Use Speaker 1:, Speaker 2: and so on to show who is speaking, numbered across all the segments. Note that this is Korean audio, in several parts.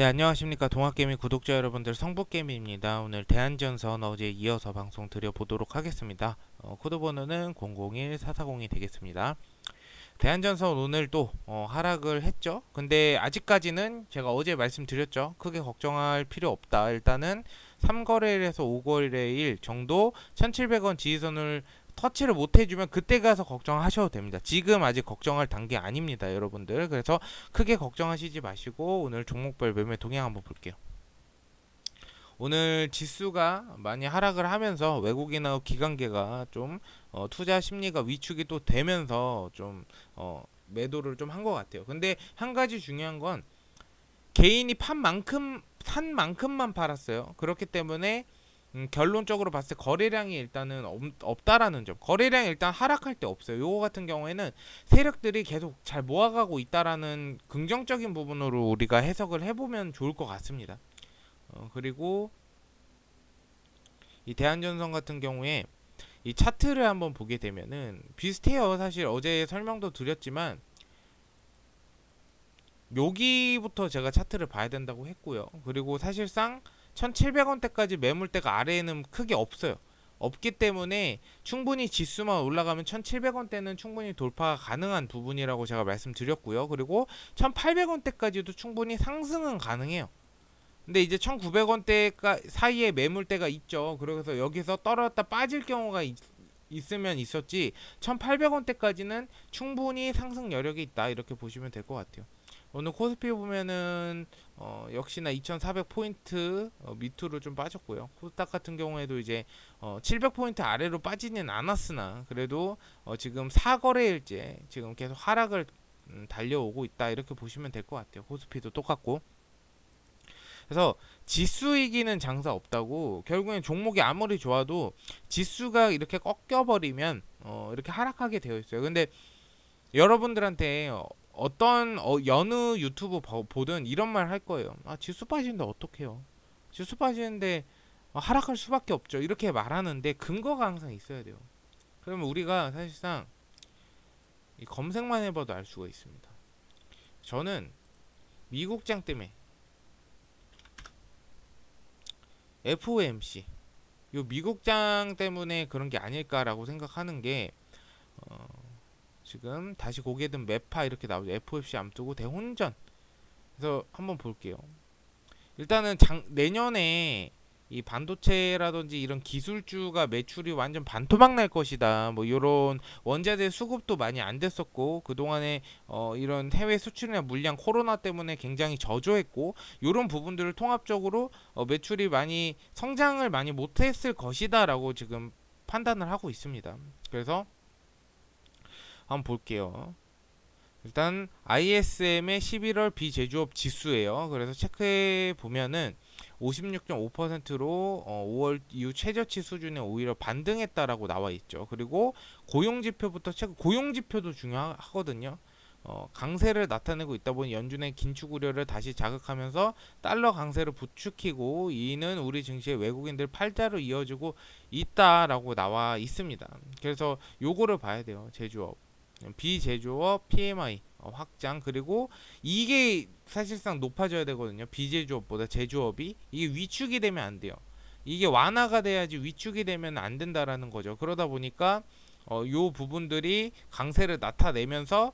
Speaker 1: 네, 안녕하십니까. 동학개미 구독자 여러분들, 성북개미입니다. 오늘 대한전선 어제 이어서 방송 드려보도록 하겠습니다. 코드 번호는 001440이 되겠습니다. 대한전선 오늘 또 하락을 했죠. 근데 아직까지는 제가 어제 말씀드렸죠. 크게 걱정할 필요 없다. 일단은 3거래일에서 5거래일 정도 1700원 지지선을 터치를 못 해주면 그때 가서 걱정하셔도 됩니다. 지금 아직 걱정할 단계 아닙니다, 여러분들. 그래서 크게 걱정하시지 마시고 오늘 종목별 매매 동향 한번 볼게요. 오늘 지수가 많이 하락을 하면서 외국인하고 기관계가 좀 투자 심리가 위축이 또 되면서 좀 매도를 좀 한 것 같아요. 근데 한 가지 중요한 건 개인이 산 만큼만 팔았어요. 그렇기 때문에 결론적으로 봤을 때 거래량이 일단은 없다라는 점. 거래량이 일단 하락할 때 없어요. 요거 같은 경우에는 세력들이 계속 잘 모아가고 있다라는 긍정적인 부분으로 우리가 해석을 해보면 좋을 것 같습니다. 그리고 이 대한전선 같은 경우에 이 차트를 한번 보게 되면은 비슷해요. 사실 어제 설명도 드렸지만 여기부터 제가 차트를 봐야 된다고 했고요. 그리고 사실상 1700원대까지 매물대가 아래에는 크게 없어요. 없기 때문에 충분히 지수만 올라가면 1700원대는 충분히 돌파가 가능한 부분이라고 제가 말씀드렸고요. 그리고 1800원대까지도 충분히 상승은 가능해요. 근데 이제 1900원대 사이에 매물대가 있죠. 그래서 여기서 떨어졌다 빠질 경우가 있으면 있었지 1800원대까지는 충분히 상승 여력이 있다 이렇게 보시면 될 것 같아요. 오늘 코스피 보면은 역시나 2400포인트 밑으로 좀 빠졌고요. 코스닥 같은 경우에도 이제 700포인트 아래로 빠지진 않았으나 그래도 지금 4거래일째 지금 계속 하락을 달려오고 있다 이렇게 보시면 될 것 같아요. 코스피도 똑같고. 그래서 지수 이기는 장사 없다고. 결국엔 종목이 아무리 좋아도 지수가 이렇게 꺾여버리면 이렇게 하락하게 되어 있어요. 근데 여러분들한테 어떤 여느 유튜브 보든 이런 말 할 거예요. 아, 지수 빠지는데 어떡해요? 지수 빠지는데 하락할 수밖에 없죠. 이렇게 말하는데 근거가 항상 있어야 돼요. 그러면 우리가 사실상 이 검색만 해봐도 알 수가 있습니다. 저는 미국장 때문에 FOMC 요 미국장 때문에 그런 게 아닐까라고 생각하는 게 어, 지금 다시 고개 든 매파 이렇게 나오죠. FOMC 앞두고 대혼전. 그래서 한번 볼게요. 일단은 내년에 이 반도체라든지 이런 기술주가 매출이 완전 반토막 날 것이다. 뭐 이런 원자재 수급도 많이 안 됐었고 그동안에 이런 해외 수출이나 물량 코로나 때문에 굉장히 저조했고 이런 부분들을 통합적으로 매출이 많이 성장을 많이 못했을 것이다라고 지금 판단을 하고 있습니다. 그래서 한번 볼게요. 일단 ISM의 11월 비제조업 지수예요. 그래서 체크해 보면은 56.5%로 5월 이후 최저치 수준에 오히려 반등했다라고 나와 있죠. 그리고 고용 지표부터 체크. 고용 지표도 중요하거든요. 강세를 나타내고 있다 보니 연준의 긴축 우려를 다시 자극하면서 달러 강세를 부추기고 이는 우리 증시의 외국인들 팔자로 이어지고 있다라고 나와 있습니다. 그래서 요거를 봐야 돼요. 제조업. 비제조업 PMI 확장. 그리고 이게 사실상 높아져야 되거든요. 비제조업보다 제조업이. 이게 위축이 되면 안 돼요. 이게 완화가 돼야지 위축이 되면 안 된다라는 거죠. 그러다 보니까 요 부분들이 강세를 나타내면서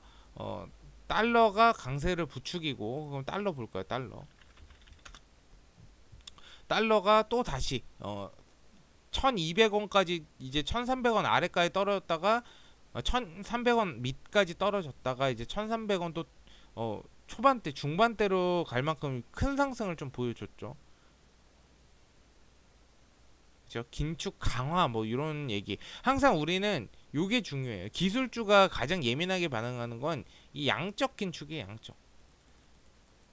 Speaker 1: 달러가 강세를 부추기고. 그럼 달러 볼까요? 달러가 또 다시 1200원까지 이제 1300원 아래까지 떨어졌다가 1300원 밑까지 떨어졌다가 이제 1300원 또 초반대 중반대로 갈 만큼 큰 상승을 좀 보여줬죠. 그죠? 긴축 강화 뭐 이런 얘기. 항상 우리는 요게 중요해요. 기술주가 가장 예민하게 반응하는 건 이 양적 긴축이에요. 양적.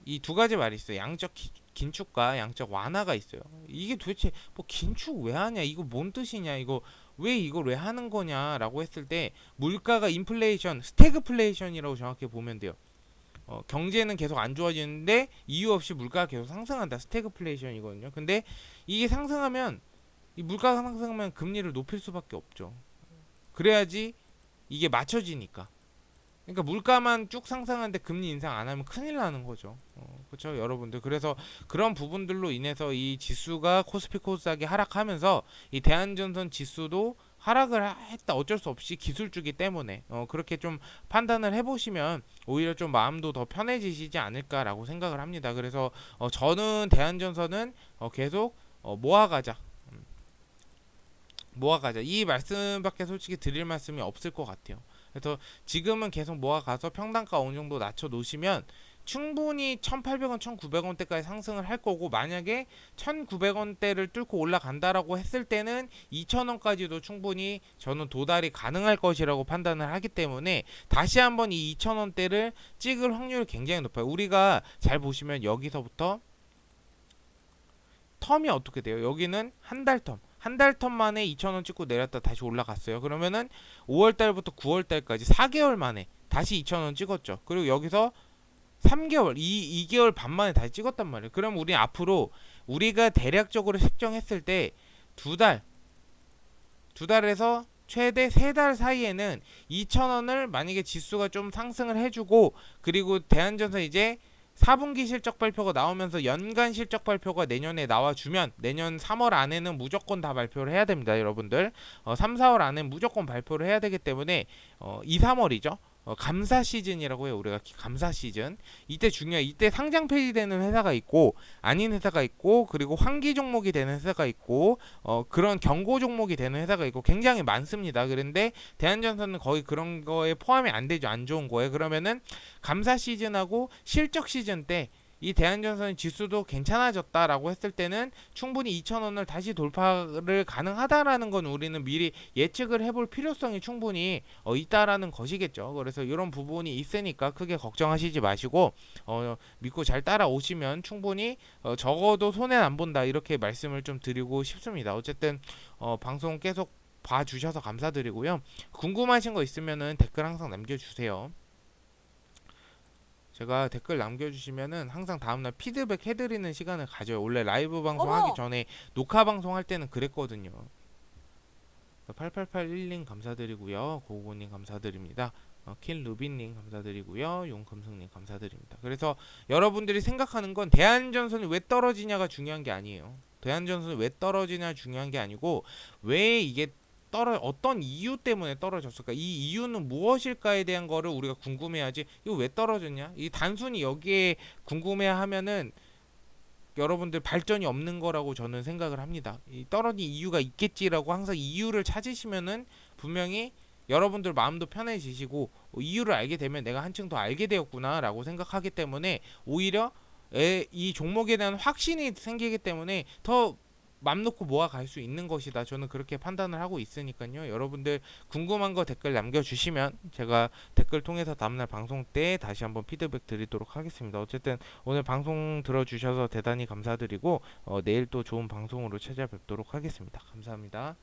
Speaker 1: 이 두 가지 말이 있어요. 양적 긴축과 양적 완화가 있어요. 이게 도대체 뭐 긴축 왜 하냐? 이거 뭔 뜻이냐? 이거 왜 이걸 왜 하는 거냐라고 했을 때 물가가 인플레이션, 스태그플레이션이라고 정확히 보면 돼요. 경제는 계속 안 좋아지는데 이유 없이 물가가 계속 상승한다. 스태그플레이션이거든요. 근데 이게 상승하면 이 물가가 상승하면 금리를 높일 수밖에 없죠. 그래야지 이게 맞춰지니까. 그러니까 물가만 쭉 상승하는데 금리 인상 안 하면 큰일 나는 거죠. 그렇죠, 여러분들. 그래서 그런 부분들로 인해서 이 지수가 코스피 코스닥이 하락하면서 이 대한전선 지수도 하락을 했다. 어쩔 수 없이 기술주기 때문에 그렇게 좀 판단을 해보시면 오히려 좀 마음도 더 편해지시지 않을까라고 생각을 합니다. 그래서 저는 대한전선은 계속 모아가자. 모아가자. 이 말씀밖에 솔직히 드릴 말씀이 없을 것 같아요. 그래서 지금은 계속 모아가서 평단가 어느 정도 낮춰 놓으시면 충분히 1,800원, 1,900원대까지 상승을 할 거고, 만약에 1,900원대를 뚫고 올라간다라고 했을 때는 2,000원까지도 충분히 저는 도달이 가능할 것이라고 판단을 하기 때문에 다시 한번 이 2,000원대를 찍을 확률이 굉장히 높아요. 우리가 잘 보시면 여기서부터 텀이 어떻게 돼요? 여기는 한 달 텀. 한 달 텀 만에 2,000원 찍고 내렸다 다시 올라갔어요. 그러면은 5월 달부터 9월 달까지 4개월 만에 다시 2,000원 찍었죠. 그리고 여기서 3개월, 2개월 반 만에 다시 찍었단 말이에요. 그럼 우리 앞으로 우리가 대략적으로 책정했을 때 두 달, 두 달에서 최대 3달 사이에는 2,000원을 만약에 지수가 좀 상승을 해주고, 그리고 대한전선 이제 4분기 실적 발표가 나오면서 연간 실적 발표가 내년에 나와주면 내년 3월 안에는 무조건 다 발표를 해야 됩니다, 여러분들. 3, 4월 안에 무조건 발표를 해야 되기 때문에 2, 3월이죠. 감사 시즌이라고 해요. 우리가 감사 시즌. 이때 중요해. 이때 상장 폐지되는 회사가 있고 아닌 회사가 있고, 그리고 환기 종목이 되는 회사가 있고, 그런 경고 종목이 되는 회사가 있고 굉장히 많습니다. 그런데 대한전선은 거의 그런 거에 포함이 안 되죠. 안 좋은 거에. 그러면은 감사 시즌하고 실적 시즌 때 이 대한전선 지수도 괜찮아졌다라고 했을 때는 충분히 2,000원을 다시 돌파를 가능하다라는 건 우리는 미리 예측을 해볼 필요성이 충분히 있다라는 것이겠죠. 그래서 이런 부분이 있으니까 크게 걱정하시지 마시고 믿고 잘 따라오시면 충분히 적어도 손해는 안 본다, 이렇게 말씀을 좀 드리고 싶습니다. 어쨌든 방송 계속 봐주셔서 감사드리고요. 궁금하신 거 있으면은 댓글 항상 남겨주세요. 제가 댓글 남겨주시면은 항상 다음날 피드백 해드리는 시간을 가져요. 원래 라이브 방송하기
Speaker 2: 어머!
Speaker 1: 전에 녹화 방송할 때는 그랬거든요. 8881님 감사드리고요. 고고님 감사드립니다. 킬루빈님 감사드리고요. 용금승님 감사드립니다. 그래서 여러분들이 생각하는 건 대한전선이 왜 떨어지냐가 중요한 게 아니에요. 대한전선이 왜 떨어지냐 중요한 게 아니고, 왜 이게 어떤 이유 때문에 떨어졌을까? 이 이유는 무엇일까에 대한 거를 우리가 궁금해야지. 이거 왜 떨어졌냐? 이 단순히 여기에 궁금해하면은 여러분들 발전이 없는 거라고 저는 생각을 합니다. 이 떨어진 이유가 있겠지라고 항상 이유를 찾으시면은 분명히 여러분들 마음도 편해지시고, 이유를 알게 되면 내가 한층 더 알게 되었구나라고 생각하기 때문에 오히려 이 종목에 대한 확신이 생기기 때문에 더 맘 놓고 모아갈 수 있는 것이다. 저는 그렇게 판단을 하고 있으니까요. 여러분들 궁금한 거 댓글 남겨주시면 제가 댓글 통해서 다음날 방송 때 다시 한번 피드백 드리도록 하겠습니다. 어쨌든 오늘 방송 들어주셔서 대단히 감사드리고 내일 또 좋은 방송으로 찾아뵙도록 하겠습니다. 감사합니다.